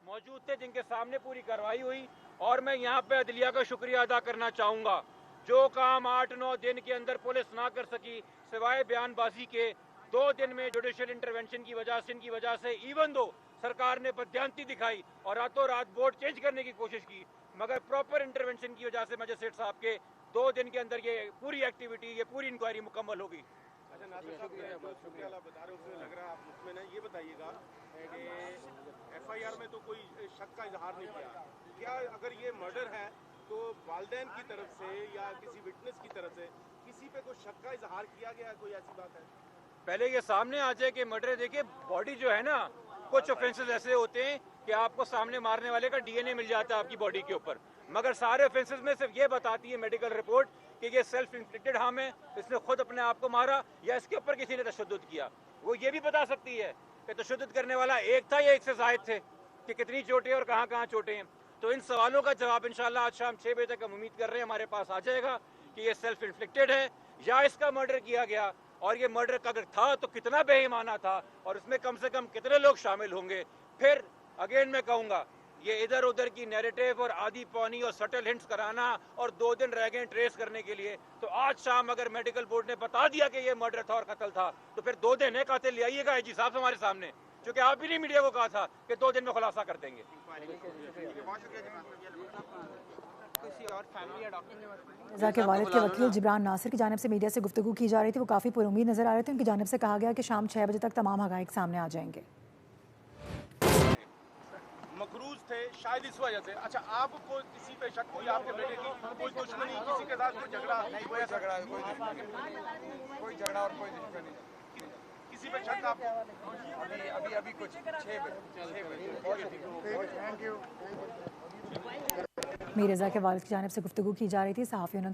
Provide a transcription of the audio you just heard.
मौजूद थे, जिनके सामने पूरी कार्रवाई हुई। और मैं यहाँ पे अदलिया का शुक्रिया अदा करना चाहूँगा। जो काम 8-9 दिन के अंदर पुलिस ना कर सकी, सिवाय बयानबाजी के, 2 दिन में जुडिशियल इंटरवेंशन की वजह से इवन दो सरकार ने बदयांती दिखाई और रातों रात बोर्ड चेंज करने की कोशिश की, मगर प्रॉपर इंटरवेंशन की वजह से मजिस्ट्रेट साहब के 2 दिन के अंदर ये पूरी एक्टिविटी, ये पूरी इंक्वायरी मुकम्मल होगी। अच्छा नासिर साहब, जो शुक्रिया बता रहे हो उसमें लग रहा है आप मुतमिन हैं। ये बताइएगा कि एफआईआर में तो कोई शक का इजहार नहीं किया, क्या अगर ये मर्डर है तो वालिदैन की तरफ से या किसी विटनेस की तरफ से किसी पे कोई शक का इजहार किया गया है? कोई ऐसी बात है? पहले ये सामने आ जाए कि मर्डर, देखिए बॉडी जो है ना, कुछ ऑफेंसेस ऐसे होते हैं कि आपको सामने मारने वाले का डीएनए मिल जाता है आपकी बॉडी के ऊपर, मगर सारे ऑफेंसेस में सिर्फ ये बताती है मेडिकल रिपोर्ट कि ये सेल्फ इन्फ्लिक्टेड हार्म है, इसने खुद अपने आप को मारा या इसके ऊपर किसी ने तशद्दुद किया। वो ये भी बता सकती है कि तशद्दुद करने वाला एक था या एक से जायद थे, कि कितनी चोटें और कहाँ कहाँ चोटें हैं। तो इन सवालों का जवाब इंशाल्लाह आज शाम 6 बजे तक हम उम्मीद कर रहे हैं हमारे पास आ जाएगा कि ये सेल्फ इन्फ्लिक्टेड है या इसका मर्डर किया गया, और ये मर्डर का अगर था तो कितना बेईमाना था और इसमें कम से कम कितने लोग शामिल होंगे। फिर अगेन मैं कहूँगा, ये इधर उधर की नैरेटिव और आधी पौनी और सटल हिंट्स कराना और 2 दिन रह गए ट्रेस करने के लिए, तो आज शाम अगर मेडिकल बोर्ड ने बता दिया कि ये मर्डर था और कत्ल था, तो फिर 2 दिन है, कातिल ले आइएगा आईजी साहब हमारे सामने, क्योंकि आप भी नहीं मीडिया को कहा था कि 2 दिन में खुलासा कर देंगे। रज़ा के वालिद के वकील जिब्रान नासिर की जानिब से मीडिया से गुफ्तगू की जा रही थी, वो काफ़ी पुरुमीद नजर आ रहे थे। उनकी जानिब से कहा गया कि शाम 6 बजे तक तमाम हक़ाइक़ सामने आ जाएंगे। मकरूज थे शायद इस वजह से। अच्छा, आपको किसी पे शक, कोई आपके बेटे की कोई दुश्मनी, किसी के साथ कोई झगड़ा? नहीं, कोई झगड़ा और कोई दुश्मनी, किसी पे शक आपको? अभी कुछ 6 बजे। मीर रज़ा के वालिद की जानिब से गुफ्तगू की जा रही थी। सहाफ़ियों ने